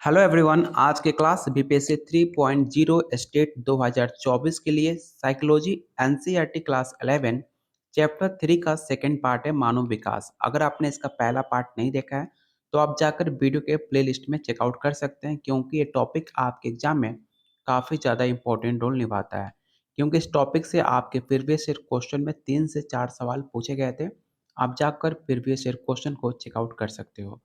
Hello everyone. आज के class BPSC 3.0 state 2024 के लिए साइकोलॉजी एनसीईआरटी क्लास 11 चैप्टर 3 का सेकंड पार्ट है मानव विकास। अगर आपने इसका पहला पार्ट नहीं देखा है तो आप जाकर वीडियो के प्लेलिस्ट में चेकआउट कर सकते हैं, क्योंकि ये टॉपिक आपके एग्जाम में काफ़ी ज़्यादा इंपॉर्टेंट रोल निभाता है। क्योंकि इस टॉपिक से आपके प्रीवियस ईयर क्वेश्चन में 3 से 4 सवाल पूछे गए थे। आप जाकर प्रीवियस ईयर क्वेश्चन को चेकआउट कर सकते हो।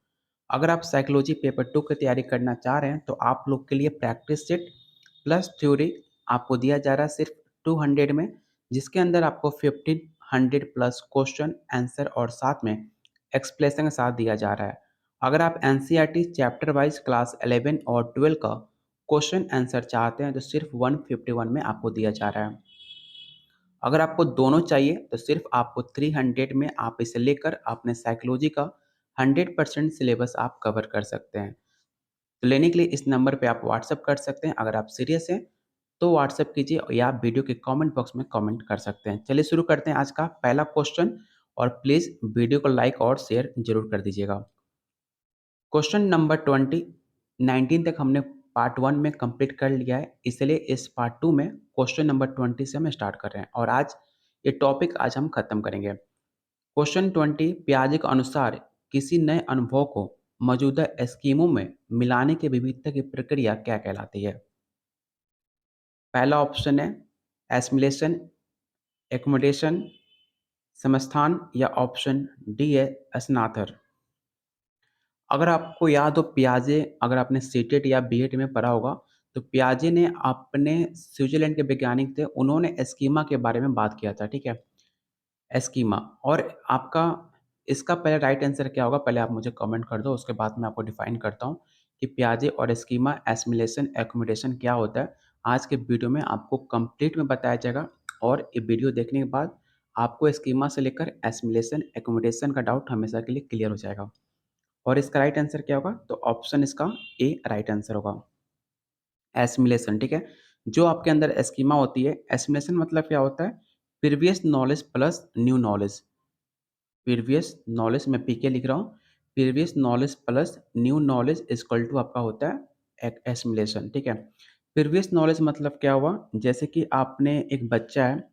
अगर आप साइकोलॉजी पेपर 2 की तैयारी करना चाह रहे हैं तो आप लोग के लिए प्रैक्टिस सेट प्लस थ्योरी आपको दिया जा रहा है सिर्फ 200 में, जिसके अंदर आपको 1500 प्लस क्वेश्चन आंसर और साथ में एक्सप्लेनेशन के साथ दिया जा रहा है। अगर आप एनसीईआरटी चैप्टर वाइज क्लास 11 और 12 का क्वेश्चन आंसर चाहते हैं तो सिर्फ 151 में आपको दिया जा रहा है। अगर आपको दोनों चाहिए तो सिर्फ आपको 300 में आप इसे लेकर अपने साइकोलॉजी का 100% सिलेबस आप कवर कर सकते हैं। तो लेने के लिए इस नंबर पे आप व्हाट्सअप कर सकते हैं। अगर आप सीरियस हैं तो व्हाट्सअप कीजिए या आप वीडियो के कमेंट बॉक्स में कमेंट कर सकते हैं। चलिए शुरू करते हैं आज का पहला क्वेश्चन, और प्लीज़ वीडियो को लाइक और शेयर जरूर कर दीजिएगा। क्वेश्चन नंबर 19 तक हमने पार्ट 1 में कंप्लीट कर लिया है, इसलिए इस पार्ट 2 में क्वेश्चन नंबर 20 से हम स्टार्ट कर रहे हैं और आज ये टॉपिक आज हम खत्म करेंगे। क्वेश्चन 20, पियाजे के अनुसार किसी नए अनुभव को मौजूदा स्कीमों में मिलाने की विविधता की प्रक्रिया क्या कहलाती है? पहला ऑप्शन है एसिमिलेशन, एकोमोडेशन, समस्थान, या ऑप्शन डी है स्नातक। अगर आपको याद हो पियाजे, अगर आपने सीटेट या बीएड में पढ़ा होगा तो पियाजे ने अपने स्विट्जरलैंड के वैज्ञानिक थे, उन्होंने स्कीमा के बारे में बात किया था। ठीक है, स्कीमा। और आपका इसका पहले राइट आंसर क्या होगा, पहले आप मुझे कमेंट कर दो, उसके बाद मैं आपको डिफाइन करता हूँ कि पियाजे और स्कीमा, एसिमिलेशन, एकोमोडेशन क्या होता है। आज के वीडियो में आपको कंप्लीट में बताया जाएगा और ये वीडियो देखने के बाद आपको स्कीमा से लेकर एसिमिलेशन, एकोमोडेशन का डाउट हमेशा के लिए क्लियर हो जाएगा। और इसका राइट आंसर क्या होगा, तो ऑप्शन इसका ए राइट आंसर होगा, एसिमिलेशन। ठीक है, जो आपके अंदर स्कीमा होती है, एसिमिलेशन मतलब क्या होता है, previous knowledge plus new knowledge. Previous knowledge मैं पीके लिख रहा हूँ, previous knowledge plus new knowledge equal to आपका होता है एक एसिमिलेशन। ठीक है, प्रीवियस नॉलेज मतलब क्या हुआ, जैसे कि आपने एक बच्चा है,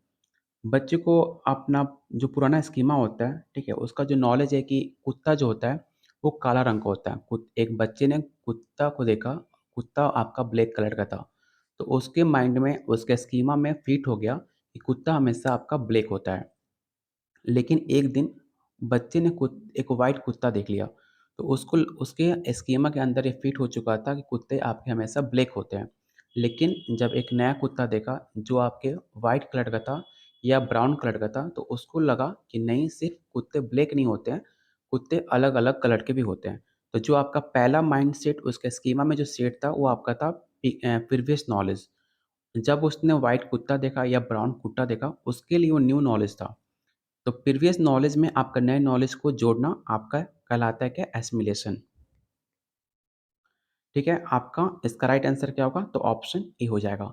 बच्चे को अपना जो पुराना स्कीमा होता है, ठीक है, उसका जो नॉलेज है कि कुत्ता जो होता है वो काला रंग का होता है। एक बच्चे ने कुत्ता को देखा, कुत्ता आपका ब्लैक कलर का था, तो उसके माइंड में, उसके स्कीमा में फिट हो गया कि कुत्ता हमेशा आपका ब्लैक होता है। लेकिन एक दिन बच्चे ने एक वाइट कुत्ता देख लिया, तो उसको उसके स्कीमा के अंदर ये फिट हो चुका था कि कुत्ते आपके हमेशा ब्लैक होते हैं। लेकिन जब एक नया कुत्ता देखा जो आपके वाइट कलर का था या ब्राउन कलर का था, तो उसको लगा कि नहीं, सिर्फ कुत्ते ब्लैक नहीं होते हैं, कुत्ते अलग अलग कलर के भी होते हैं। तो जो आपका पहला माइंड सेट उसके स्कीमा में जो सेट था वो आपका था प्रीवियस नॉलेज। जब उसने वाइट कुत्ता देखा या ब्राउन कुत्ता देखा, उसके लिए वो न्यू नॉलेज था। तो प्रीवियस नॉलेज में आपका नए नॉलेज को जोड़ना आपका कहलाता है क्या, एसिमिलेशन। ठीक है, आपका इसका राइट आंसर क्या होगा, तो ऑप्शन ए हो जाएगा।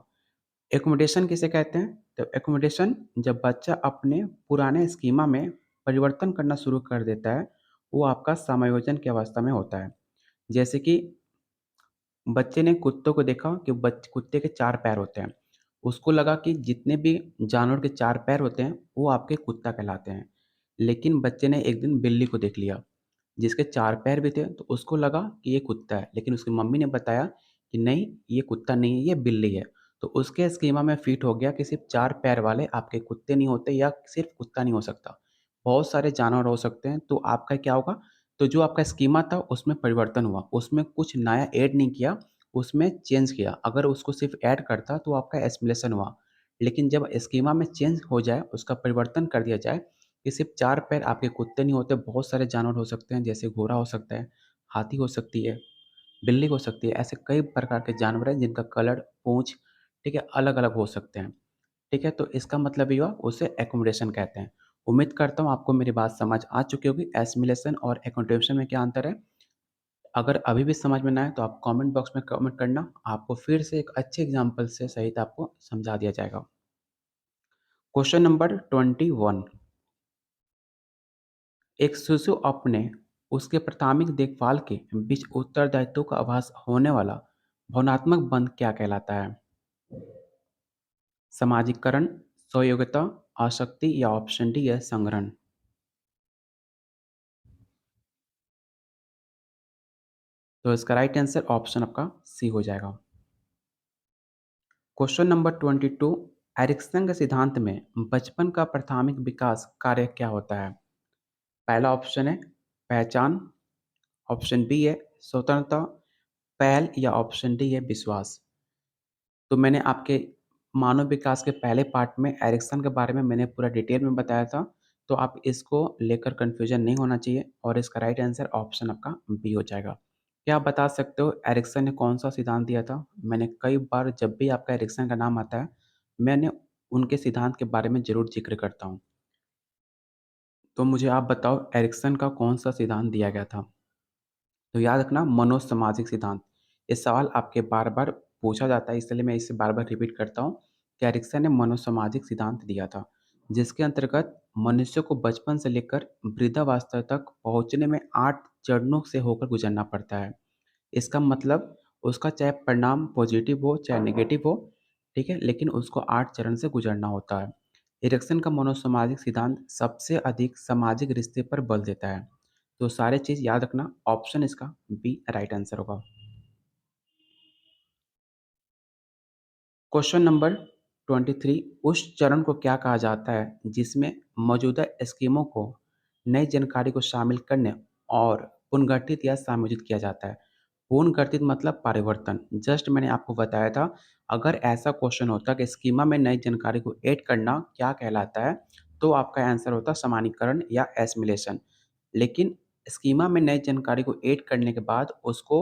एकोमोडेशन किसे कहते हैं, तो एकोमोडेशन जब बच्चा अपने पुराने स्कीमा में परिवर्तन करना शुरू कर देता है, वो आपका समायोजन की अवस्था में होता है। जैसे कि बच्चे ने कुत्तों को देखा कि कुत्ते के 4 पैर होते हैं, उसको लगा कि जितने भी जानवर के 4 पैर होते हैं वो आपके कुत्ता कहलाते हैं। लेकिन बच्चे ने एक दिन बिल्ली को देख लिया जिसके 4 पैर भी थे, तो उसको लगा कि ये कुत्ता है, लेकिन उसकी मम्मी ने बताया कि नहीं, ये कुत्ता नहीं है, ये बिल्ली है। तो उसके स्कीमा में फिट हो गया कि सिर्फ 4 पैर वाले आपके कुत्ते नहीं होते, या सिर्फ कुत्ता नहीं हो सकता, बहुत सारे जानवर हो सकते हैं। तो आपका क्या होगा, तो जो आपका स्कीमा था उसमें परिवर्तन हुआ, उसमें कुछ नया ऐड नहीं किया, उसमें चेंज किया। अगर उसको सिर्फ ऐड करता तो आपका एसिमिलेशन हुआ। लेकिन जब स्कीमा में चेंज हो जाए, उसका परिवर्तन कर दिया जाए कि सिर्फ 4 पैर आपके कुत्ते नहीं होते, बहुत सारे जानवर हो सकते हैं, जैसे घोड़ा हो सकता है, हाथी हो सकती है, बिल्ली हो सकती है, ऐसे कई प्रकार के जानवर हैं जिनका कलर, पूँछ, ठीक है, अलग-अलग हो सकते हैं। ठीक है, तो इसका मतलब ये हुआ, उसे एकोमोडेशन कहते हैं। उम्मीद करता हूँ आपको मेरी बात समझ आ चुकी होगी, एसिमिलेशन और एकोमोडेशन में क्या अंतर है। अगर अभी भी समझ में ना आए तो आप कमेंट बॉक्स में कमेंट करना, आपको फिर से एक अच्छे एग्जाम्पल से सहित आपको समझा दिया जाएगा। क्वेश्चन नंबर 21, एक शिशु अपने उसके प्राथमिक देखभाल के बीच उत्तरदायित्व का आभास होने वाला भावनात्मक बंध क्या कहलाता है? सामाजिकरण, सहयोगिता, आसक्ति या ऑप्शन डी है संग्रहण। तो इसका राइट आंसर ऑप्शन आपका सी हो जाएगा। क्वेश्चन नंबर 22, एरिक्सन के सिद्धांत में बचपन का प्राथमिक विकास कार्य क्या होता है? पहला ऑप्शन है पहचान, ऑप्शन बी है स्वतंत्रता, पहल या ऑप्शन डी है विश्वास। तो मैंने आपके मानव विकास के पहले पार्ट में एरिक्सन के बारे में मैंने पूरा डिटेल में बताया था, तो आप इसको लेकर कन्फ्यूजन नहीं होना चाहिए और इसका राइट आंसर ऑप्शन आपका बी हो जाएगा। क्या आप बता सकते हो एरिक्सन ने कौन-सा सिद्धांत दिया था? मैंने कई बार जब भी आपका एरिक्सन का नाम आता है, मैंने उनके सिद्धांत के बारे में ज़रूर ज़िक्र करता हूँ। तो मुझे आप बताओ एरिक्सन का कौन-सा सिद्धांत दिया गया था? तो याद रखना मनोसामाजिक सिद्धांत। ये सवाल आपके बार-बार पूछा जाता है इसलिए मैं इसे बार-बार रिपीट करता हूँ कि एरिक्सन ने मनोसामाजिक सिद्धांत दिया था, जिसके अंतर्गत मनुष्य को बचपन से लेकर वृद्धावस्था तक पहुँचने में 8 चरणों से होकर गुज़रना पड़ता है। इसका मतलब उसका चाहे परिणाम पॉजिटिव हो, चाहे नेगेटिव हो, ठीक है? लेकिन उसको 8 चरण से गुज़रना होता है। एरिक्सन का मनोसामाजिक सिद्धांत सबसे अधिक सामाजिक रिश्ते पर बल देता है। तो सारे चीज़ याद रखना, ऑप्शन इसका बी राइट आंसर होगा। क्वेश्चन नंबर 23, उस चरण को क्या कहा जाता है जिसमें मौजूदा स्कीमों को नई जानकारी को शामिल करने और पुनर्गठित या समायोजित किया जाता है? पुनर्गठित मतलब परिवर्तन। जस्ट मैंने आपको बताया था, अगर ऐसा क्वेश्चन होता कि स्कीमा में नई जानकारी को ऐड करना क्या कहलाता है, तो आपका आंसर होता समानीकरण या एसिमिलेशन। लेकिन स्कीमा में नई जानकारी को ऐड करने के बाद उसको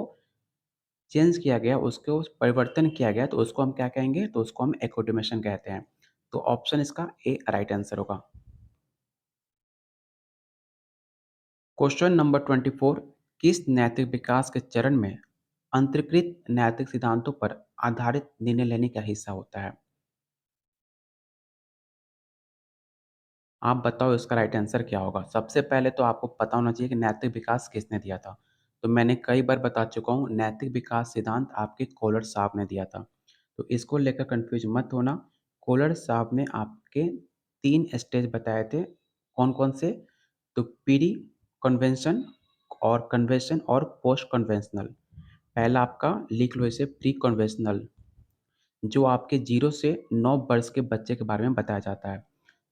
चेंज किया गया, उसको परिवर्तन किया गया, तो उसको हम क्या कहेंगे? तो उसको हम एक्कोमोडेशन कहते हैं। तो ऑप्शन इसका ए राइट आंसर होगा। क्वेश्चन नंबर 24, किस नैतिक विकास के चरण में अंतर्कृत नैतिक सिद्धांतों पर आधारित निर्णय लेने का हिस्सा होता है? आप बताओ इसका राइट आंसर क्या होगा? सबसे पहले तो आपको पता होना चाहिए कि नैतिक विकास किसने दिया था। तो मैंने कई बार बता चुका हूँ, नैतिक विकास सिद्धांत आपके कोलर साहब ने दिया था। तो इसको लेकर कन्फ्यूज़ मत होना। कोलर साहब ने आपके 3 स्टेज बताए थे। कौन-कौन से? तो प्री कन्वेंशन और कन्वेंशन और पोस्ट कन्वेंशनल। पहला आपका लिख लो इसे प्री कन्वेंशनल, जो आपके 0 से 9 वर्ष के बच्चे के बारे में बताया जाता है।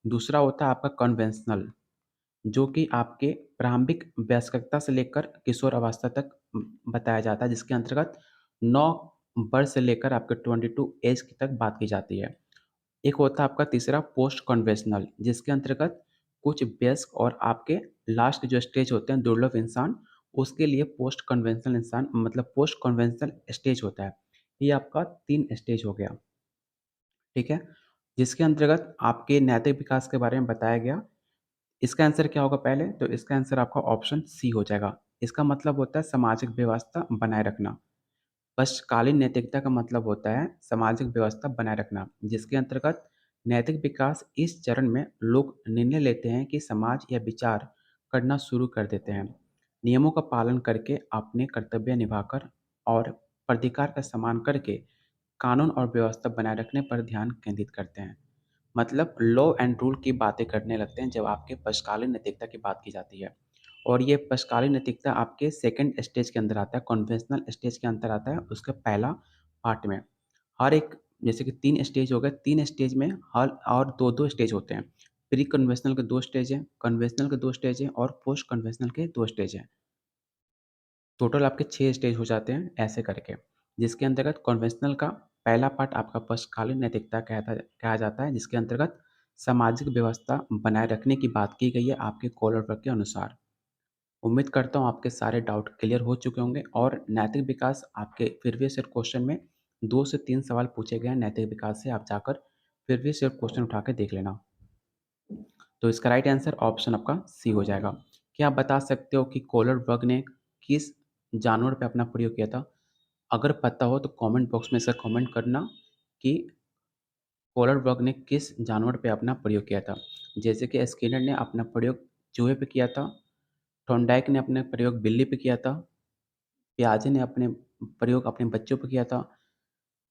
दूसरा होता है आपका कन्वेंशनल, जो कि आपके प्रारंभिक वयस्कता से लेकर किशोर अवस्था तक बताया जाता है, जिसके अंतर्गत 9 वर्ष से लेकर आपके 22 ऐज की तक बात की जाती है। एक होता है आपका तीसरा पोस्ट कन्वेंशनल, जिसके अंतर्गत कुछ वयस्क और आपके लास्ट जो स्टेज होते हैं दुर्लभ इंसान, उसके लिए पोस्ट कन्वेंशनल इंसान मतलब पोस्ट कन्वेंशनल स्टेज होता है। ये आपका 3 स्टेज हो गया, ठीक है? जिसके अंतर्गत आपके नैतिक विकास के बारे में बताया गया। इसका आंसर क्या होगा पहले? तो इसका आंसर आपका ऑप्शन सी हो जाएगा। इसका मतलब होता है सामाजिक व्यवस्था बनाए रखना। पश्चकालीन नैतिकता का मतलब होता है सामाजिक व्यवस्था बनाए रखना, जिसके अंतर्गत नैतिक विकास इस चरण में लोग निर्णय लेते हैं कि समाज या विचार करना शुरू कर देते हैं। नियमों का पालन करके अपने कर्तव्य निभाकर और प्राधिकार का सम्मान करके कानून और व्यवस्था बनाए रखने पर ध्यान केंद्रित करते हैं। मतलब लॉ एंड रूल की बातें करने लगते हैं जब आपके पश्चकालीन नैतिकता की बात की जाती है। और ये पश्चकालीन नैतिकता आपके सेकंड स्टेज के अंदर आता है, कन्वेंशनल स्टेज के अंदर आता है, उसका पहला पार्ट में। हर एक जैसे कि 3 स्टेज हो गए, 3 स्टेज में हर और 2-2 स्टेज होते हैं। प्री कन्वेंशनल के 2 स्टेज हैं, कन्वेंशनल के 2 स्टेज हैं और पोस्ट कन्वेंशनल के 2 स्टेज हैं। टोटल आपके 6 स्टेज हो जाते हैं ऐसे करके, जिसके अंतर्गत कन्वेंशनल का पहला पार्ट आपका पश्चकालीन नैतिकता कहा जाता है, जिसके अंतर्गत सामाजिक व्यवस्था बनाए रखने की बात की गई है आपके कॉलर वर्ग के अनुसार। उम्मीद करता हूँ आपके सारे डाउट क्लियर हो चुके होंगे और नैतिक विकास आपके प्रीवियस ईयर क्वेश्चन में 2 से 3 सवाल पूछे गए हैं नैतिक विकास से, आप जाकर प्रीवियस ईयर क्वेश्चन उठा के देख लेना। तो इसका राइट आंसर ऑप्शन आपका सी हो जाएगा। क्या आप बता सकते हो कि कॉलर वर्ग ने किस जानवर पे अपना प्रयोग किया था? अगर पता हो तो कमेंट बॉक्स में इसे कमेंट करना कि कॉलर वर्ग ने किस जानवर पे अपना प्रयोग किया था। जैसे कि स्किनर ने अपना प्रयोग चूहे पे किया था, थॉर्नडाइक ने अपने प्रयोग बिल्ली पे किया था, पियाजे ने अपने प्रयोग अपने बच्चों पे किया था,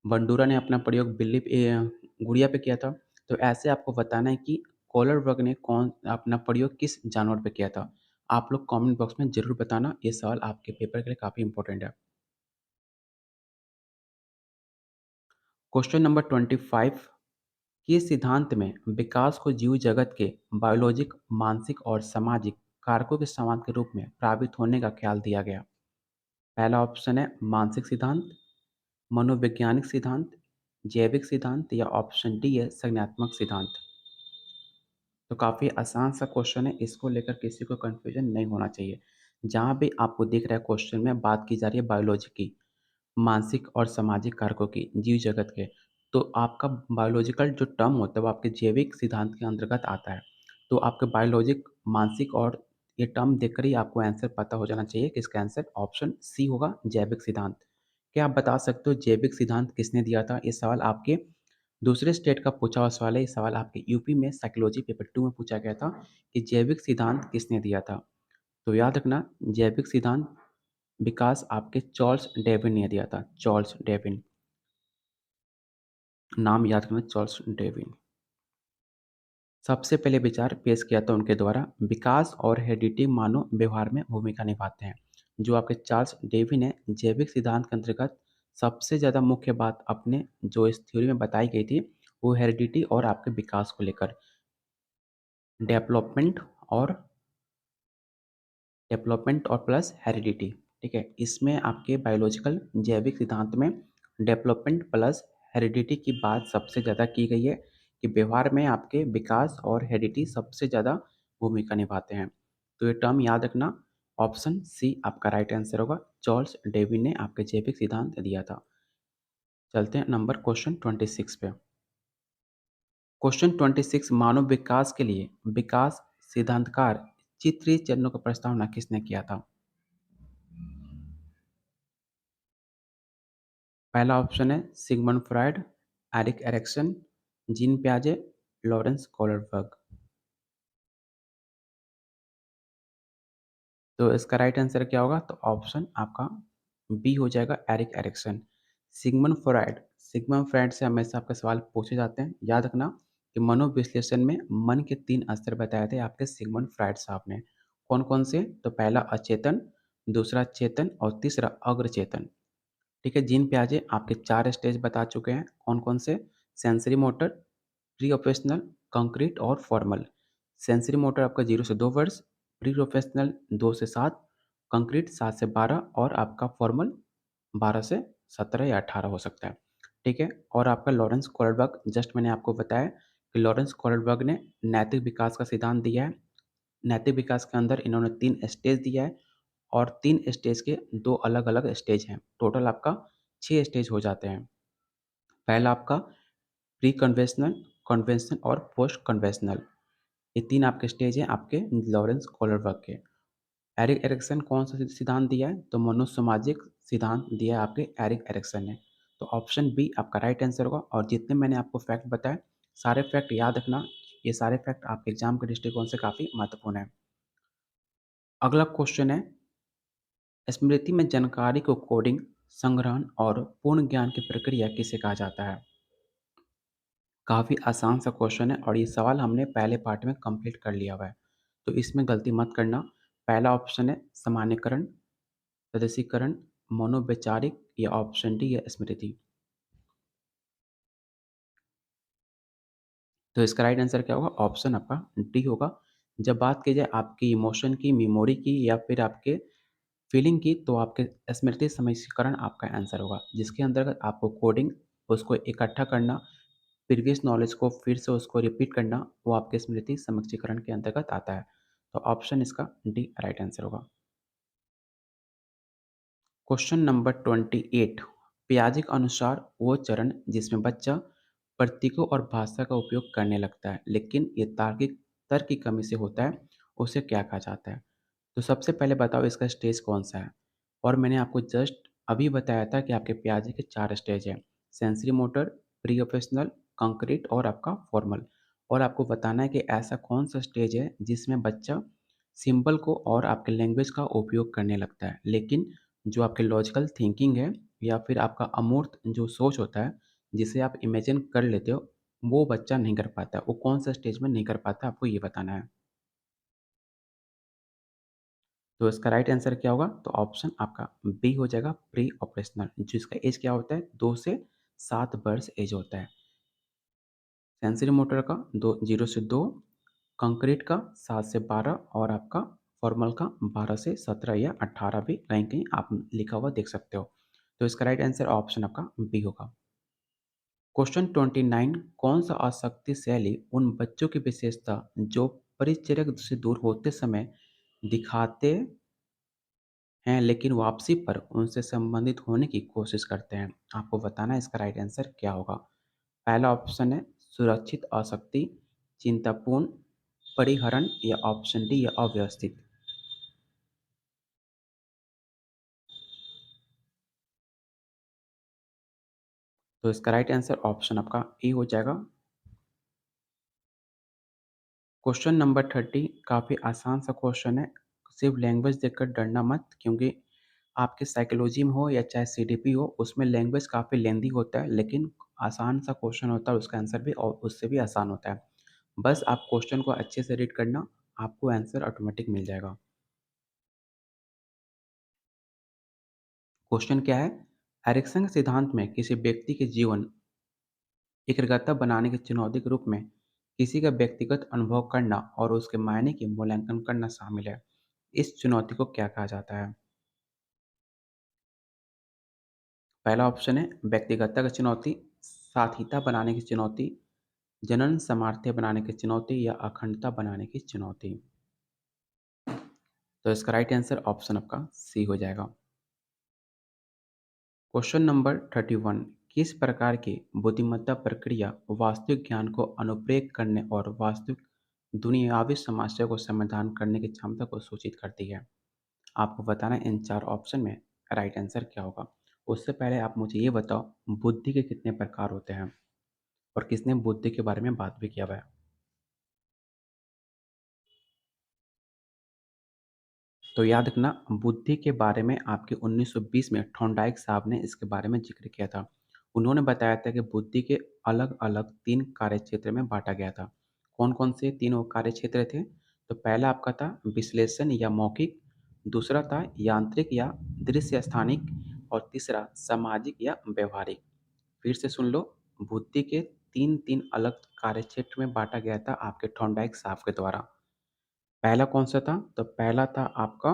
बंडूरा ने अपना प्रयोग गुड़िया पे किया था। तो ऐसे आपको बताना है कि कोलरबर्ग ने कौन अपना प्रयोग किस जानवर पे किया था। आप लोग कमेंट बॉक्स में ज़रूर बताना, ये सवाल आपके पेपर के लिए काफ़ी इंपॉर्टेंट है। क्वेश्चन नंबर 25, किस सिद्धांत में विकास को जीव जगत के बायोलॉजिक, मानसिक और सामाजिक कारकों के समाज के रूप में प्रभावित होने का ख्याल दिया गया? पहला ऑप्शन है मानसिक सिद्धांत, मनोवैज्ञानिक सिद्धांत, जैविक सिद्धांत या ऑप्शन डी है संज्ञानात्मक सिद्धांत। तो काफ़ी आसान सा क्वेश्चन है, इसको लेकर किसी को कन्फ्यूजन नहीं होना चाहिए। जहाँ भी आपको दिख रहा है क्वेश्चन में बात की जा रही है बायोलॉजी की, मानसिक और सामाजिक कारकों की, जीव जगत के, तो आपका बायोलॉजिकल जो टर्म होता है वो आपके जैविक सिद्धांत के अंतर्गत आता है। तो आपके बायोलॉजिक, मानसिक और ये टर्म देखकर ही आपको आंसर पता हो जाना चाहिए कि इसका आंसर ऑप्शन सी होगा, जैविक सिद्धांत। क्या आप बता सकते हो जैविक सिद्धांत किसने दिया था? ये सवाल आपके दूसरे स्टेट का पूछा हुआ सवाल है। ये सवाल आपके यूपी में साइकोलॉजी पेपर 2 में पूछा गया था कि जैविक सिद्धांत किसने दिया था? तो याद रखना, जैविक सिद्धांत विकास आपके चार्ल्स डार्विन ने दिया था। चार्ल्स डार्विन, नाम याद रखना, चार्ल्स डार्विन। सबसे पहले विचार पेश किया था उनके द्वारा, विकास और हेरिडिटी मानव व्यवहार में भूमिका निभाते हैं। जो आपके चार्ल्स डार्विन है, जैविक सिद्धांत के अंतर्गत सबसे ज़्यादा मुख्य बात अपने जो इस थ्योरी में बताई गई थी, वो हेरिडिटी और आपके विकास को लेकर, डेवलपमेंट और डेवलपमेंट और प्लस हेरिडिटी। ठीक है, इसमें आपके बायोलॉजिकल जैविक सिद्धांत में डेवलपमेंट प्लस हेरिडिटी की बात सबसे ज़्यादा की गई है कि व्यवहार में आपके विकास और हेरिडिटी सबसे ज़्यादा भूमिका निभाते हैं। तो ये टर्म याद रखना, ऑप्शन सी आपका राइट आंसर होगा। चार्ल्स डार्विन ने आपके जैविक सिद्धांत दिया था। चलते हैं नंबर क्वेश्चन 26 पे। क्वेश्चन 26, मानव विकास के लिए विकास सिद्धांतकार चित्रीय चरणों का प्रस्तावना किसने किया था? पहला ऑप्शन है Sigmund Freud, Erik Erikson, Jean पियाजे, लॉरेंस कोहलरबर्ग। तो इसका राइट आंसर क्या होगा? तो ऑप्शन आपका बी हो जाएगा, एरिक एरिक्सन। सिगमंड फ्रॉइड से हमेशा आपके सवाल पूछे जाते हैं। याद रखना कि मनोविश्लेषण में मन के 3 स्तर बताए थे आपके सिगमंड फ्रॉइड साहब ने। कौन कौन से? तो पहला अचेतन, दूसरा चेतन और तीसरा अग्रचेतन। ठीक है, जीन पियाजे आपके 4 स्टेज बता चुके हैं। कौन कौन से? Sensory motor, pre operational, concrete और फॉर्मल। सेंसरी मोटर आपका 0 से 2 वर्ष, प्री प्रोफेशनल 2 से 7, कंक्रीट 7 से 12 और आपका फॉर्मल 12 से 17 या 18 हो सकता है। ठीक है, और आपका लॉरेंस कोहलरबर्ग, जस्ट मैंने आपको बताया कि लॉरेंस कोहलरबर्ग ने नैतिक विकास का सिद्धांत दिया है। नैतिक विकास के अंदर इन्होंने 3 स्टेज दिया है और 3 स्टेज के 2 अलग-अलग स्टेज हैं। टोटल आपका 6 स्टेज हो जाते हैं। पहला आपका प्री कन्वेंशनल, कन्वेंशन और पोस्ट कन्वेंशनल। ये 3 आपके स्टेज हैं आपके लॉरेंस कोहलरबर्ग के। एरिक एरिक्सन कौन सा सिद्धांत दिया है? तो मनोसामाजिक सिद्धांत दिया है आपके एरिक एरिक्सन ने। तो ऑप्शन बी आपका राइट आंसर होगा। और जितने मैंने आपको फैक्ट बताए, सारे फैक्ट याद रखना। ये सारे फैक्ट आपके एग्जाम के दृष्टिकोण से काफ़ी महत्वपूर्ण है। अगला क्वेश्चन है, स्मृति में जानकारी को कोडिंग, संग्रहण और पूर्ण ज्ञान की प्रक्रिया किसे कहा जाता है? काफ़ी आसान सा क्वेश्चन है और ये सवाल हमने पहले पार्ट में कंप्लीट कर लिया हुआ है, तो इसमें गलती मत करना। पहला ऑप्शन है सामान्यीकरण, सदस्यीकरण, मनोवैचारिक या ऑप्शन डी है स्मृति। तो इसका राइट आंसर क्या होगा? ऑप्शन आपका डी होगा। जब बात की जाए आपकी इमोशन की, मेमोरी की या फिर आपके फीलिंग की, तो आपके स्मृति समस्तीकरण आपका आंसर होगा, जिसके अंतर्गत आपको कोडिंग, उसको इकट्ठा करना, प्रीवियस नॉलेज को फिर से उसको रिपीट करना, वो आपके स्मृति समक्षीकरण के अंतर्गत आता है। तो ऑप्शन इसका डी राइट आंसर होगा। क्वेश्चन नंबर 28, पियाजे के अनुसार वो चरण जिसमें बच्चा प्रतीकों और भाषा का उपयोग करने लगता है लेकिन ये तार्किक तर्क की कमी से होता है, उसे क्या कहा जाता है? तो सबसे पहले बताओ इसका स्टेज कौन सा है? और मैंने आपको जस्ट अभी बताया था कि आपके पियाजे के 4 स्टेज हैं, sensory motor, pre operational, concrete और आपका फॉर्मल। और आपको बताना है कि ऐसा कौन सा स्टेज है जिसमें बच्चा सिंबल को और आपके लैंग्वेज का उपयोग करने लगता है। लेकिन जो आपके लॉजिकल थिंकिंग है या फिर आपका अमूर्त जो सोच होता है, जिसे आप इमेजिन कर लेते हो, वो बच्चा नहीं कर पाता। वो कौन-सा स्टेज में नहीं कर पाता, आपको ये बताना है। तो इसका राइट आंसर क्या होगा? तो ऑप्शन आपका बी हो जाएगा प्री ऑपरेशनल, जिसका एज क्या होता है? 2 से 7 वर्ष एज होता है। सेंसरी मोटर का 0 से 2, कंक्रीट का 7 से 12 और आपका फॉर्मल का 12 से 17 या 18 भी कहीं-कहीं आप लिखा हुआ देख सकते हो। तो इसका राइट आंसर ऑप्शन आपका बी होगा। क्वेश्चन 29, कौन सा आसक्ति शैली उन बच्चों की विशेषता जो परिचर्या से दूर होते समय दिखाते हैं लेकिन वापसी पर उनसे संबंधित होने की कोशिश करते हैं? आपको बताना है इसका राइट आंसर क्या होगा। पहला ऑप्शन है सुरक्षित आसक्ति, चिंतापूर्ण, परिहरण या ऑप्शन डी या अव्यवस्थित। तो इसका राइट आंसर ऑप्शन आपका ए हो जाएगा। क्वेश्चन नंबर 30 काफ़ी आसान सा क्वेश्चन है। सिर्फ लैंग्वेज देखकर डरना मत, क्योंकि आपके साइकोलॉजी में हो या चाहे सीडीपी हो, उसमें लैंग्वेज काफ़ी लेंदी होता है, लेकिन आसान सा क्वेश्चन होता है, उसका आंसर भी और उससे भी आसान होता है। बस आप क्वेश्चन को अच्छे से रीड करना, आपको आंसर ऑटोमेटिक मिल जाएगा। क्वेश्चन क्या है? एरिक्सन के सिद्धांत में किसी व्यक्ति के जीवन एकाग्रता बनाने की चुनौती के रूप में किसी का व्यक्तिगत अनुभव करना और उसके मायने की मूल्यांकन करना शामिल है। इस चुनौती को क्या कहा जाता है? पहला ऑप्शन है व्यक्तिगतता की चुनौती, साथिता बनाने की चुनौती, जनन सामर्थ्य बनाने की चुनौती या अखंडता बनाने की चुनौती। तो इसका राइट आंसर ऑप्शन आपका सी हो जाएगा। क्वेश्चन नंबर 31, किस प्रकार की बुद्धिमत्ता प्रक्रिया वास्तविक ज्ञान को अनुप्रेत करने और वास्तविक दुनियावी समस्या को समाधान करने की क्षमता को सूचित करती है? आपको बताना है इन 4 ऑप्शन में राइट आंसर क्या होगा। उससे पहले आप मुझे ये बताओ बुद्धि के कितने प्रकार होते हैं और किसने बुद्धि के बारे में बात भी किया हुआ है? तो याद रखना, बुद्धि के बारे में आपके 1920 में थॉर्नडाइक साहब ने इसके बारे में ज़िक्र किया था। उन्होंने बताया था कि बुद्धि के अलग-अलग 3 कार्यक्षेत्र में बाँटा गया था। कौन-कौन से तीनों कार्यक्षेत्र थे? तो पहला आपका था विश्लेषण या मौखिक, दूसरा था यांत्रिक या दृश्य स्थानिक और तीसरा सामाजिक या व्यावहारिक। फिर से सुन लो, बुद्धि के 3-3 अलग कार्यक्षेत्र में बाँटा गया था आपके थॉर्नडाइक साहब के द्वारा। पहला कौन-सा था? तो पहला था आपका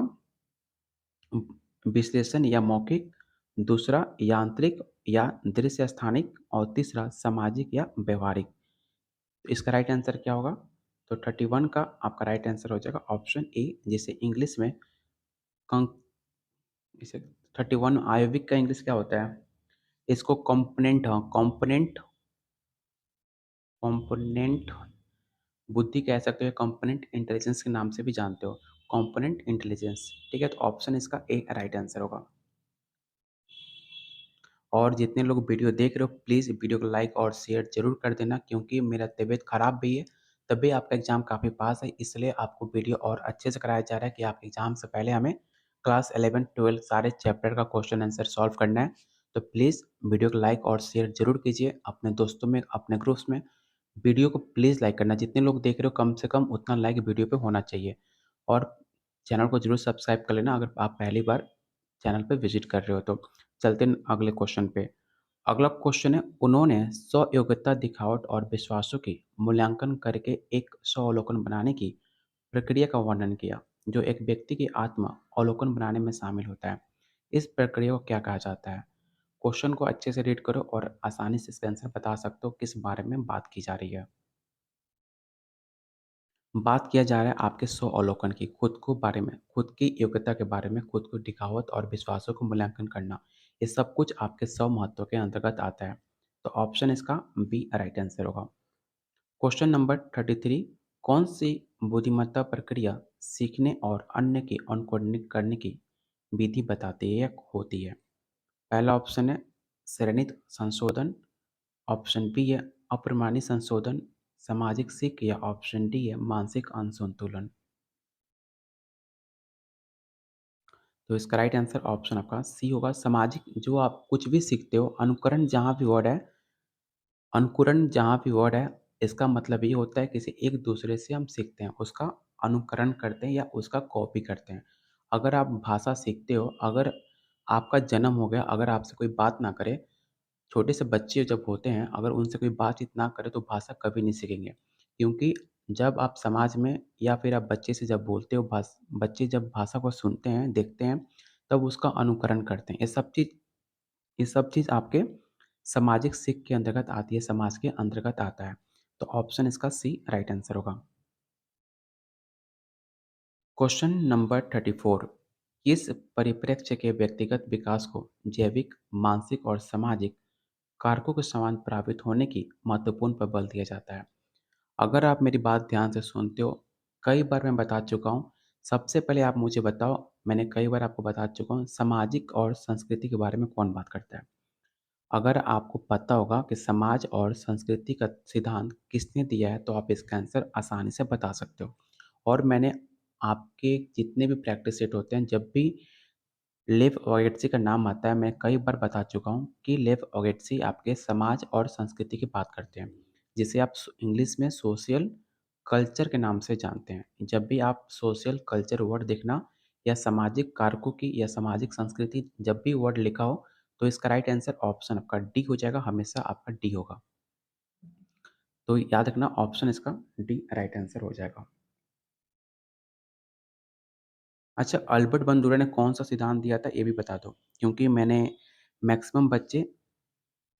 विश्लेषण या मौखिक, दूसरा यांत्रिक या दृश्य स्थानिक और तीसरा सामाजिक या व्यावहारिक। तो इसका राइट आंसर क्या होगा? तो 31 का आपका राइट आंसर हो जाएगा ऑप्शन ए, जिसे इंग्लिश में कं इसे 31 आयविक का इंग्लिश क्या होता है? इसको कंपोनेंट बुद्धि कह सकते हो, कंपोनेंट इंटेलिजेंस के नाम से भी जानते हो। कंपोनेंट इंटेलिजेंस, ठीक है? तो ऑप्शन इसका ए राइट आंसर होगा। और जितने लोग वीडियो देख रहे हो प्लीज़ वीडियो को लाइक और शेयर ज़रूर कर देना, क्योंकि मेरा तबीयत ख़राब भी है, तभी आपका एग्ज़ाम काफ़ी पास है, इसलिए आपको वीडियो और अच्छे से कराया जा रहा है कि आपके एग्ज़ाम से पहले हमें क्लास 11-12 सारे चैप्टर का क्वेश्चन आंसर सॉल्व करना है। तो प्लीज़ वीडियो को लाइक और शेयर ज़रूर कीजिए अपने दोस्तों में, अपने ग्रुप्स में। वीडियो को प्लीज़ लाइक करना, जितने लोग देख रहे हो कम से कम उतना लाइक वीडियो पे होना चाहिए। और चैनल को ज़रूर सब्सक्राइब कर लेना अगर आप पहली बार चैनल पे विज़िट कर रहे हो तो। चलते हैं अगले क्वेश्चन पे। अगला क्वेश्चन है, उन्होंने स्व-योग्यता, दिखावट और विश्वासों की मूल्यांकन करके एक स्व-अवलोकन बनाने की प्रक्रिया का वर्णन किया, जो एक व्यक्ति की आत्म-अवलोकन बनाने में शामिल होता है। इस प्रक्रिया को क्या कहा जाता है? क्वेश्चन को अच्छे से रीड करो और आसानी से इसका आंसर बता सकते हो किस बारे में बात की जा रही है। बात किया जा रहा है आपके स्व-अवलोकन की, खुद को बारे में, खुद की योग्यता के बारे में, खुद को दिखावट और विश्वासों को मूल्यांकन करना। ये सब कुछ आपके स्व-महत्व के अंतर्गत आता है। तो ऑप्शन इसका बी राइट आंसर होगा। क्वेश्चन नंबर 33, कौन सी बुद्धिमत्ता प्रक्रिया सीखने और अन्य के अनुकरण करने की विधि बताती है या होती है? पहला ऑप्शन है श्रेणित संशोधन, ऑप्शन बी है अप्रमाणी संशोधन, सामाजिक सीख या ऑप्शन डी है मानसिक असंतुलन। तो इसका राइट आंसर ऑप्शन आपका सी होगा। सामाजिक जो आप कुछ भी सीखते हो, अनुकरण जहाँ भी वर्ड है, इसका मतलब ये होता है किसी एक दूसरे से हम सीखते हैं, उसका अनुकरण करते हैं या उसका कॉपी करते हैं। अगर आप भाषा सीखते हो, अगर आपका जन्म हो गया, अगर आपसे कोई बात ना करे, छोटे से बच्चे जब होते हैं, अगर उनसे कोई बातचीत ना करे तो भाषा कभी नहीं सीखेंगे। क्योंकि जब आप समाज में या फिर आप बच्चे से जब बोलते हो, बच्चे जब भाषा को सुनते हैं, देखते हैं, तब उसका अनुकरण करते हैं। ये सब चीज़ आपके सामाजिक सीख के अंतर्गत आती है, समाज के अंतर्गत आता है। तो ऑप्शन इसका सी राइट आंसर होगा। Question number 34। किस परिप्रेक्ष्य के व्यक्तिगत विकास को जैविक, मानसिक और सामाजिक कारकों के समान प्रभावित होने की महत्वपूर्ण पर बल दिया जाता है? अगर आप मेरी बात ध्यान से सुनते हो, कई बार मैं बता चुका हूँ। सबसे पहले आप मुझे बताओ, मैंने कई बार आपको बता चुका हूँ, सामाजिक और संस्कृति के बारे में कौन बात करता है? अगर आपको पता होगा कि समाज और संस्कृति का सिद्धांत किसने दिया है, तो आप इसका आंसर आसानी से बता सकते हो। और मैंने आपके जितने भी प्रैक्टिस सेट होते हैं, जब भी लेव ओगेट्सी का नाम आता है, मैं कई बार बता चुका हूँ कि लेव ओगेट्सी आपके समाज और संस्कृति की बात करते हैं, जिसे आप इंग्लिश में सोशल कल्चर के नाम से जानते हैं। जब भी आप सोशल कल्चर वर्ड देखना या सामाजिक कारकों की या सामाजिक संस्कृति जब भी वर्ड लिखा हो, तो इसका राइट आंसर ऑप्शन आपका डी हो जाएगा, हमेशा आपका डी होगा। तो याद रखना, ऑप्शन इसका डी राइट आंसर हो जाएगा। अच्छा, अल्बर्ट बंदूरा ने कौन-सा सिद्धांत दिया था, ये भी बता दो? क्योंकि मैंने मैक्सिमम बच्चे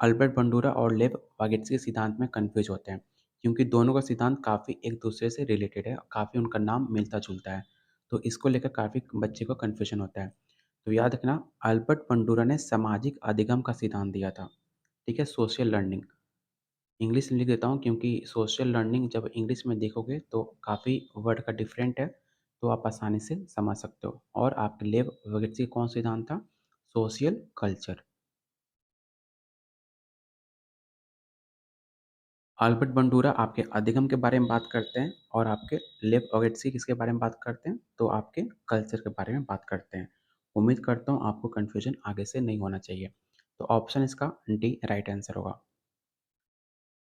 अल्बर्ट बंडूरा और लेव वागिट्स के सिद्धांत में कन्फ्यूज होते हैं, क्योंकि दोनों का सिद्धांत काफ़ी एक दूसरे से रिलेटेड है, काफ़ी उनका नाम मिलता जुलता है। तो इसको लेकर काफ़ी बच्चे को कन्फ्यूजन होता है। तो याद रखना, अल्बर्ट बंडूरा ने सामाजिक अधिगम का सिद्धांत दिया था। ठीक है, सोशल लर्निंग। इंग्लिश में लिख देता हूँ, क्योंकि सोशल लर्निंग जब इंग्लिश में देखोगे तो काफ़ी वर्ड का डिफरेंट है, तो आप आसानी से समझ सकते हो। और आपके लेव वागिट्स का कौन सिद्धांत था? Social culture. अल्बर्ट बंडूरा आपके अधिगम के बारे में बात करते हैं और आपके लेव ओगेट्सी किसके बारे में बात करते हैं? तो आपके कल्चर के बारे में बात करते हैं। उम्मीद करता हूँ आपको कन्फ्यूजन आगे से नहीं होना चाहिए। तो ऑप्शन इसका डी राइट आंसर होगा।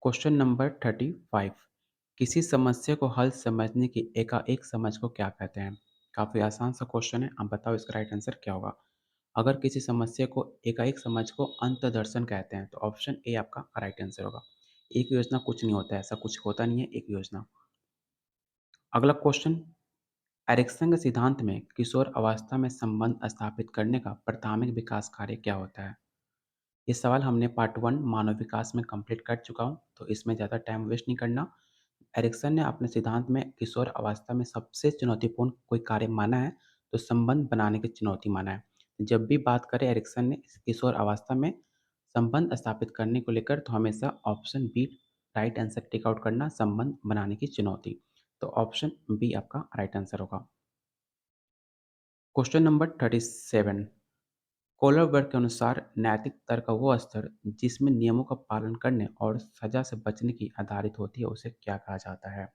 Question number 35। किसी समस्या को हल समझने की एकाएक समझ को क्या कहते हैं? काफ़ी आसान सा क्वेश्चन है, आप बताओ इसका राइट आंसर क्या होगा? अगर किसी समस्या को एकाएक समझ को अंतर्दर्शन कहते हैं, तो ऑप्शन ए आपका राइट आंसर होगा। एक योजना कुछ नहीं होता है, ऐसा कुछ होता नहीं है एक योजना। अगला क्वेश्चन, एरिक्सन के सिद्धांत में किशोर अवस्था में संबंध स्थापित करने का प्राथमिक विकास कार्य क्या होता है? ये सवाल हमने पार्ट 1 मानव विकास में कंप्लीट कर चुका हूँ, तो इसमें ज़्यादा टाइम वेस्ट नहीं करना। एरिक्सन ने अपने सिद्धांत में किशोर अवस्था में सबसे चुनौतीपूर्ण कोई कार्य माना है, तो संबंध बनाने की चुनौती माना है। जब भी बात करें एरिक्सन ने इस किशोर अवस्था में संबंध स्थापित करने को लेकर, तो हमेशा option B right answer tick out करना, संबंध बनाने की चुनौती। तो ऑप्शन बी आपका राइट आंसर होगा। Question number 37। कोलर वर्ग के अनुसार नैतिक तर्क का वो स्तर जिसमें नियमों का पालन करने और सजा से बचने की आधारित होती है, उसे क्या कहा जाता है?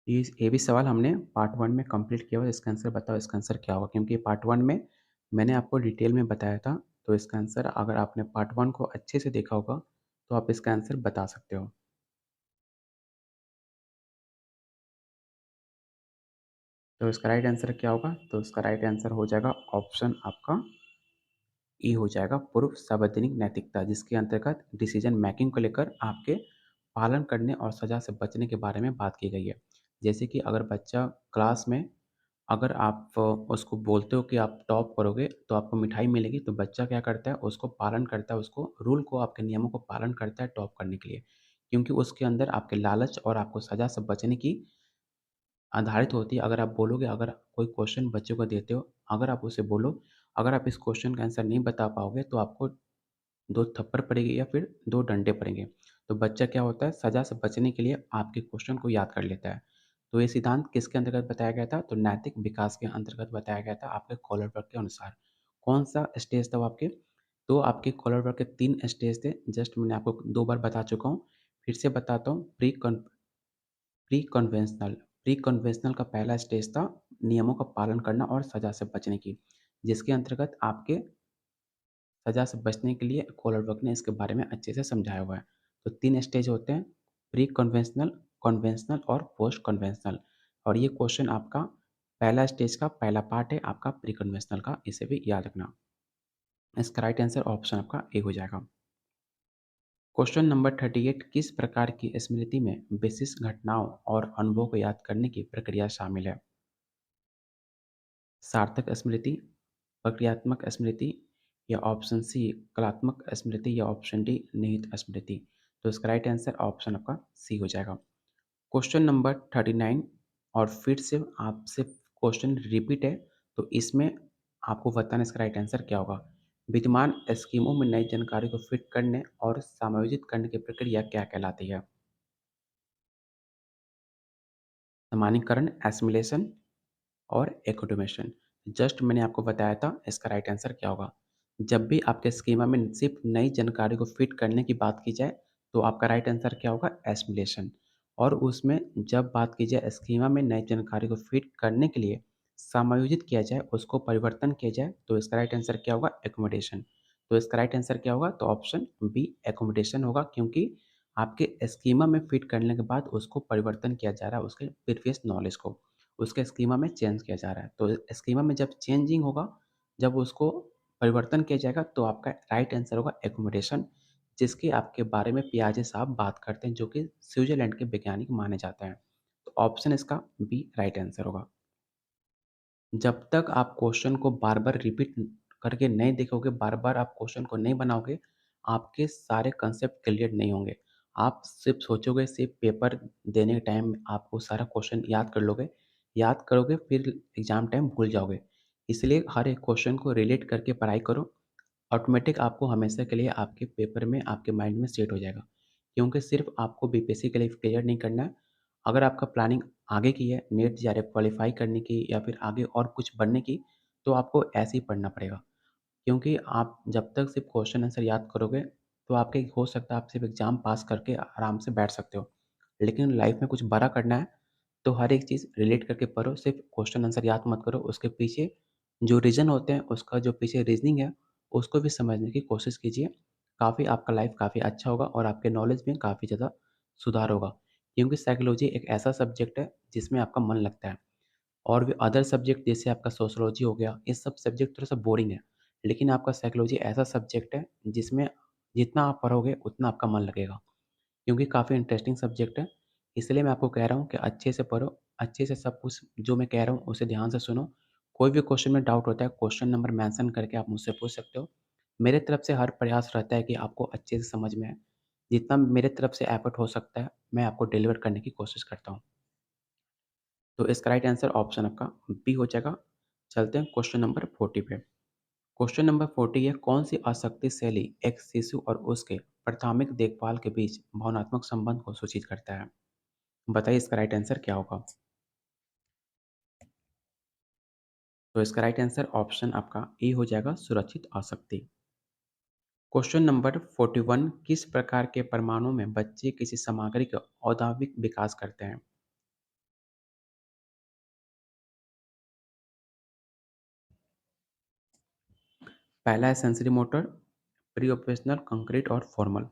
ये भी सवाल हमने पार्ट 1 में कंप्लीट किया हुआ है। इसका आंसर बताओ, इसका आंसर क्या होगा? क्योंकि पार्ट 1 में मैंने आपको डिटेल में बताया था, तो इसका आंसर अगर आपने पार्ट 1 को अच्छे से देखा होगा, तो आप इसका आंसर बता सकते हो। तो इसका राइट आंसर क्या होगा? तो इसका राइट आंसर हो जाएगा ऑप्शन आपका ई हो जाएगा, पूर्व सार्वजनिक नैतिकता, जिसके अंतर्गत डिसीजन मेकिंग को लेकर आपके पालन करने और सज़ा से बचने के बारे में बात की गई है। जैसे कि अगर बच्चा क्लास में, अगर आप उसको बोलते हो कि आप टॉप करोगे तो आपको मिठाई मिलेगी, तो बच्चा क्या करता है, उसको पालन करता है, उसको रूल को, आपके नियमों को पालन करता है टॉप करने के लिए। क्योंकि उसके अंदर आपके लालच और आपको सज़ा से बचने की आधारित होती है। अगर आप बोलोगे, अगर कोई क्वेश्चन बच्चे को देते हो, अगर आप उसे बोलो, अगर आप इस क्वेश्चन का आंसर नहीं बता पाओगे, तो आपको 2 थप्पड़ पड़ेगी या फिर 2 डंडे पड़ेंगे। तो बच्चा क्या होता है, सज़ा से बचने के लिए आपके क्वेश्चन को याद कर लेता है। तो ये सिद्धांत किसके अंतर्गत बताया गया था? तो नैतिक विकास के अंतर्गत बताया गया था, आपके कोहलरबर्ग के अनुसार। कौन-सा स्टेज था वो आपके? तो आपके कोहलरबर्ग के 3 स्टेज थे, जस्ट मैंने आपको 2 बार बता चुका हूँ। फिर से बताता हूँ, प्री कन्वेंशनल का पहला स्टेज था नियमों का पालन करना और सज़ा से बचने की, जिसके अंतर्गत आपके सज़ा से बचने के लिए कॉलर वर्क ने इसके बारे में अच्छे से समझाया हुआ है। तो 3 स्टेज होते हैं, प्री कन्वेंशनल, कन्वेंशनल और पोस्ट कन्वेंशनल, और ये क्वेश्चन आपका पहला स्टेज का पहला पार्ट है आपका प्री कन्वेंशनल का, इसे भी याद रखना। इसका राइट आंसर ऑप्शन आपका ए हो जाएगा। क्वेश्चन नंबर 38, किस प्रकार की स्मृति में विशिष्ट घटनाओं और अनुभवों को याद करने की प्रक्रिया शामिल है? सार्थक स्मृति, प्रक्रियात्मक स्मृति, या ऑप्शन सी कलात्मक स्मृति, या ऑप्शन डी निहित स्मृति। तो इसका राइट आंसर ऑप्शन आपका सी हो जाएगा। क्वेश्चन नंबर 39, और फिर से आपसे क्वेश्चन रिपीट है, तो इसमें आपको बताना इसका राइट आंसर क्या होगा। विद्यमान स्कीमों में नई जानकारी को फिट करने और समायोजित करने की प्रक्रिया क्या कहलाती है? सामान्यीकरण, एसिमिलेशन और एकोडोमेशन। जस्ट मैंने आपको बताया था इसका राइट आंसर क्या होगा। जब भी आपके स्कीमा में सिर्फ नई जानकारी को फिट करने की बात की जाए, तो आपका राइट आंसर क्या होगा? एसिमिलेशन। और उसमें जब बात की जाए स्कीमा में नई जानकारी को फिट करने के लिए समायोजित किया जाए, उसको परिवर्तन किया जाए, तो इसका राइट आंसर क्या होगा? एकोमोडेशन। तो इसका राइट आंसर क्या होगा? तो ऑप्शन बी एकोमोडेशन होगा, क्योंकि आपके स्कीमा में फिट करने के बाद उसको परिवर्तन किया जा रहा है, उसके प्रीवियस नॉलेज को उसके स्कीमा में चेंज किया जा रहा है। तो स्कीमा में जब चेंजिंग होगा, जब उसको परिवर्तन किया जाएगा, तो आपका राइट आंसर होगा एकोमोडेशन, जिसके आपके बारे में पियाजे साहब बात करते हैं, जो कि स्विट्ज़रलैंड के वैज्ञानिक माने जाते हैं। तो ऑप्शन इसका बी राइट आंसर होगा। जब तक आप क्वेश्चन को बार-बार रिपीट करके नहीं देखोगे, बार-बार आप क्वेश्चन को नहीं बनाओगे, आपके सारे कांसेप्ट क्लियर नहीं होंगे। आप सिर्फ़ सोचोगे, सिर्फ़ पेपर देने के टाइम आपको सारा क्वेश्चन याद कर लोगे, याद करोगे फिर एग्ज़ाम टाइम भूल जाओगे। इसलिए हर एक क्वेश्चन को रिलेट करके पढ़ाई करो, ऑटोमेटिक आपको हमेशा के लिए आपके पेपर में, आपके माइंड में सेट हो जाएगा। क्योंकि सिर्फ़ आपको बीपीएससी के लिए क्लियर नहीं करना है, अगर आपका प्लानिंग आगे की है, नेट जेआरएफ क्वालीफाई करने की या फिर आगे और कुछ बनने की, तो आपको ऐसे ही पढ़ना पड़ेगा। क्योंकि आप जब तक सिर्फ़ क्वेश्चन आंसर याद करोगे, तो आपके हो सकता है आप सिर्फ़ एग्ज़ाम पास करके आराम से बैठ सकते हो। लेकिन लाइफ़ में कुछ बड़ा करना है, तो हर एक चीज़ रिलेट करके पढ़ो, सिर्फ़ क्वेश्चन आंसर याद मत करो, उसके पीछे जो रीज़न होते हैं, उसका जो पीछे रीज़निंग है, उसको भी समझने की कोशिश कीजिए। काफ़ी आपका लाइफ़ काफ़ी अच्छा होगा और आपके नॉलेज में काफ़ी ज़्यादा सुधार होगा। क्योंकि साइकोलॉजी एक ऐसा सब्जेक्ट है, जिसमें आपका मन लगता है। और भी अदर सब्जेक्ट जैसे आपका सोशियोलॉजी हो गया, ये सब सब्जेक्ट थोड़ा-सा बोरिंग है। लेकिन आपका साइकोलॉजी ऐसा सब्जेक्ट है, जिसमें जितना आप पढ़ोगे, उतना आपका मन लगेगा। क्योंकि काफ़ी इंटरेस्टिंग सब्जेक्ट है। इसलिए मैं आपको कह रहा हूँ कि अच्छे से पढ़ो, अच्छे से सब कुछ जो मैं कह रहा हूँ उसे ध्यान से सुनो। कोई भी क्वेश्चन में डाउट होता है, क्वेश्चन नंबर मेंशन करके आप मुझसे पूछ सकते हो। मेरे तरफ से हर प्रयास रहता है कि आपको अच्छे से समझ में आए। जितना मेरे तरफ से एफर्ट हो सकता है, मैं आपको डिलीवर करने की कोशिश करता हूँ। तो इसका राइट आंसर ऑप्शन आपका बी हो जाएगा। चलते हैं क्वेश्चन नंबर 40 पे। क्वेश्चन नंबर 40 है, कौन सी आसक्ति शैली एक शिशु और उसके प्राथमिक देखभाल के बीच भावनात्मक संबंध को सूचित करता है? बताइए इसका राइट आंसर क्या होगा? तो इसका राइट आंसर ऑप्शन आपका ए हो जाएगा, सुरक्षित आसक्ति। क्वेश्चन नंबर 41, किस प्रकार के परमाणु में बच्चे किसी सामग्री का औद्योगिक विकास करते हैं? पहला है sensory motor, pre operational, concrete और फॉर्मल।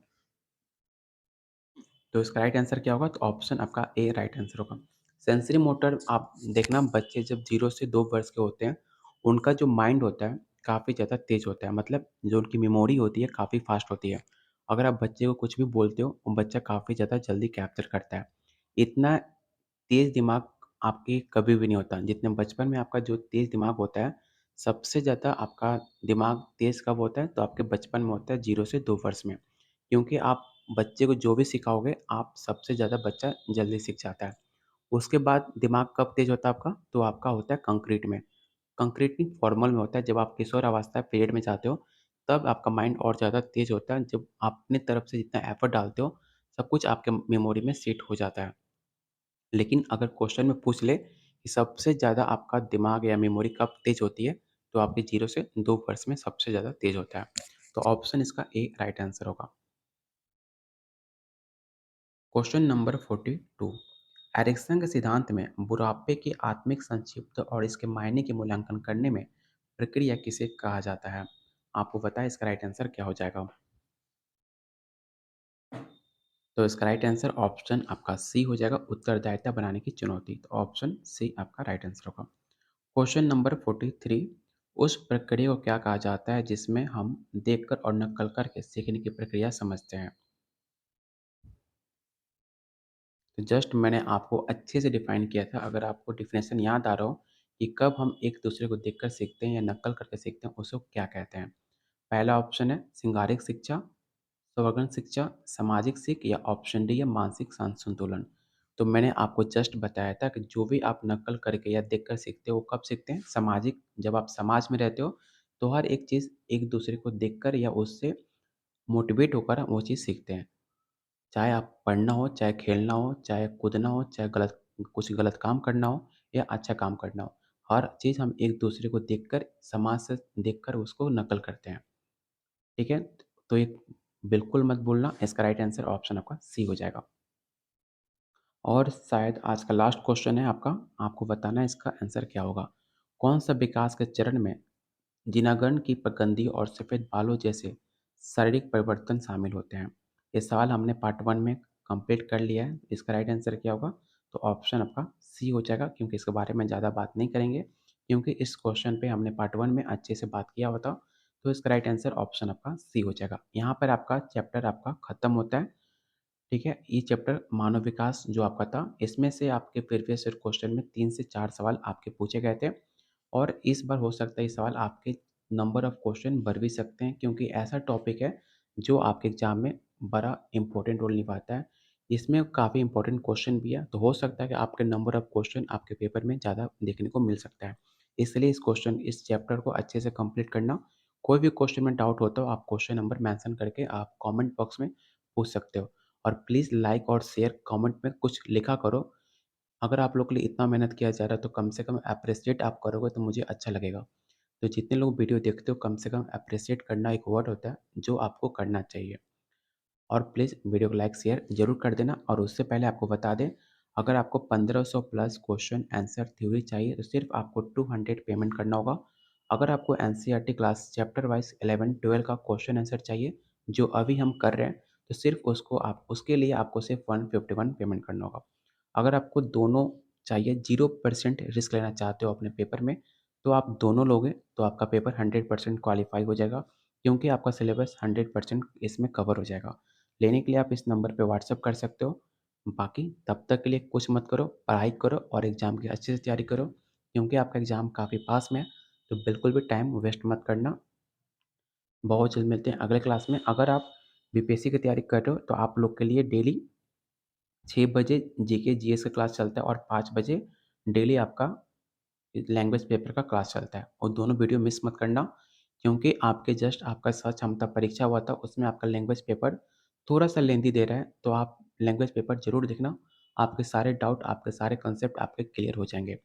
तो इसका राइट आंसर क्या होगा? तो ऑप्शन आपका ए राइट आंसर होगा। सेंसरी मोटर आप देखना, बच्चे जब 0 से 2 वर्ष के होते हैं, उनका जो माइंड होता है काफ़ी ज़्यादा तेज़ होता है, मतलब जो उनकी मेमोरी होती है काफ़ी फ़ास्ट होती है। अगर आप बच्चे को कुछ भी बोलते हो, वो बच्चा काफ़ी ज़्यादा जल्दी कैप्चर करता है। इतना तेज़ दिमाग आपके कभी भी नहीं होता। जितने बचपन में आपका जो तेज़ दिमाग होता है, सबसे ज़्यादा आपका दिमाग तेज़ कब होता है? तो आपके बचपन में होता है, 0 से 2 वर्ष में। क्योंकि आप बच्चे को जो भी सिखाओगे, आप सबसे ज़्यादा बच्चा जल्दी सीख जाता है। उसके बाद दिमाग कब तेज़ होता है आपका? तो आपका होता है कंक्रीट में। कंक्रीट नहीं, फॉर्मल में होता है। जब आप किशोरावस्था पीरियड में जाते हो, तब आपका माइंड और ज़्यादा तेज़ होता है। जब आप अपनी तरफ से जितना एफर्ट डालते हो, सब कुछ आपके मेमोरी में सेट हो जाता है। लेकिन अगर क्वेश्चन में पूछ ले कि सबसे ज़्यादा आपका दिमाग या मेमोरी कब तेज़ होती है, तो आपके 0 से 2 वर्ष में सबसे ज़्यादा तेज़ होता है। तो ऑप्शन इसका ए राइट आंसर होगा। Question number 42। एरिक्सन के सिद्धांत में बुढ़ापे की आत्मिक संक्षिप्त और इसके मायने के मूल्यांकन करने में प्रक्रिया किसे कहा जाता है? आपको पता है इसका राइट आंसर क्या हो जाएगा? तो इसका राइट आंसर ऑप्शन आपका सी हो जाएगा, उत्तरदायिता बनाने की चुनौती। तो ऑप्शन सी आपका राइट आंसर होगा। Question number 43। उस प्रक्रिया को क्या कहा जाता है जिसमें हम देखकर और नकल करके सीखने की प्रक्रिया समझते हैं? तो जस्ट मैंने आपको अच्छे से डिफाइन किया था। अगर आपको डिफिनेशन याद आ रहा हो कि कब हम एक दूसरे को देखकर सीखते हैं या नकल करके सीखते हैं, उसको क्या कहते हैं? पहला ऑप्शन है सिंगारिक शिक्षा, स्वर्ण शिक्षा, सामाजिक सीख, या ऑप्शन डी है मानसिक संतुलन। तो मैंने आपको जस्ट बताया था कि जो भी आप नकल करके या देखकर सीखते हो, वो कब सीखते हैं? सामाजिक। जब आप समाज में रहते हो, तो हर एक चीज़ एक दूसरे को देखकर या उससे मोटिवेट होकर वो चीज़ सीखते हैं। चाहे आप पढ़ना हो, चाहे खेलना हो, चाहे कूदना हो, चाहे कुछ गलत काम करना हो या अच्छा काम करना हो। हर चीज़ हम एक दूसरे को देखकर, समाज से देखकर उसको नकल करते हैं। ठीक है? तो ये बिल्कुल मत भूलना, इसका राइट आंसर ऑप्शन आपका सी हो जाएगा। और शायद आज का लास्ट क्वेश्चन है आपका, आपको बताना है इसका आंसर क्या होगा। कौन-सा विकास के चरण में जिनागन की पगडंडी और सफ़ेद बालों जैसे शारीरिक परिवर्तन शामिल होते हैं? ये सवाल हमने पार्ट 1 में कंप्लीट कर लिया है। इसका राइट आंसर क्या होगा? तो ऑप्शन आपका सी हो जाएगा, क्योंकि इसके बारे में ज़्यादा बात नहीं करेंगे, क्योंकि इस क्वेश्चन पे हमने पार्ट 1 में अच्छे से बात किया हुआ था। तो इसका राइट आंसर ऑप्शन आपका सी हो जाएगा। यहाँ पर आपका चैप्टर आपका खत्म होता है। ठीक है? ये चैप्टर मानव विकास जो आपका था, इसमें से आपके प्रीवियस ईयर क्वेश्चन में 3 से 4 सवाल आपके पूछे गए थे, और इस बार हो सकता है ये सवाल आपके नंबर ऑफ क्वेश्चन बढ़ भी सकते हैं, क्योंकि ऐसा टॉपिक है जो आपके एग्ज़ाम में बड़ा इम्पोर्टेंट रोल निभाता है। इसमें काफ़ी इम्पोर्टेंट क्वेश्चन भी है, तो हो सकता है कि आपके नंबर ऑफ क्वेश्चन आपके पेपर में ज़्यादा देखने को मिल सकता है। इसलिए इस चैप्टर को अच्छे से कंप्लीट करना। कोई भी क्वेश्चन में डाउट होता हो, आप क्वेश्चन नंबर मेंशन करके आप कमेंट बॉक्स में पूछ सकते हो। और प्लीज़ लाइक और शेयर कमेंट में कुछ लिखा करो। अगर आप लोग के लिए इतना मेहनत किया जा रहा है, तो कम से कम एप्रिशिएट आप करोगे तो मुझे अच्छा लगेगा। तो जितने लोग वीडियो देखते हो, कम से कम एप्रिशिएट करना एक वर्ड होता है जो आपको करना चाहिए। और प्लीज़ वीडियो को लाइक शेयर ज़रूर कर देना। और उससे पहले आपको बता दें, अगर आपको 1500 प्लस क्वेश्चन आंसर थ्योरी चाहिए, तो सिर्फ आपको 200 पेमेंट करना होगा। अगर आपको एनसीईआरटी क्लास चैप्टर वाइज 11-12 का क्वेश्चन आंसर चाहिए, जो अभी हम कर रहे हैं, तो सिर्फ उसके लिए आपको सिर्फ 151 पेमेंट करना होगा। अगर आपको दोनों चाहिए, 0% रिस्क लेना चाहते हो अपने पेपर में, तो आप दोनों लोगे तो आपका पेपर 100% क्वालीफाई हो जाएगा, क्योंकि आपका सिलेबस 100% इसमें कवर हो जाएगा। लेने के लिए आप इस नंबर पे व्हाट्सएप कर सकते हो। बाकी तब तक के लिए कुछ मत करो, पढ़ाई करो और एग्ज़ाम की अच्छे से तैयारी करो, क्योंकि आपका एग्ज़ाम काफ़ी पास में है। तो बिल्कुल भी टाइम वेस्ट मत करना। बहुत जल्द मिलते हैं अगले क्लास में। अगर आप बीपीएससी की तैयारी कर रहे हो, तो आप लोग के लिए डेली 6 बजे जीके जीएस का क्लास चलता है, और 5 बजे डेली आपका लैंग्वेज पेपर का क्लास चलता है, और दोनों वीडियो मिस मत करना, क्योंकि आपके जस्ट आपका सह क्षमता परीक्षा हुआ था, उसमें आपका लैंग्वेज पेपर थोड़ा-सा लेंदी दे रहा है, तो आप लैंग्वेज पेपर ज़रूर देखना। आपके सारे डाउट, आपके सारे कॉन्सेप्ट आपके क्लियर हो जाएँगे।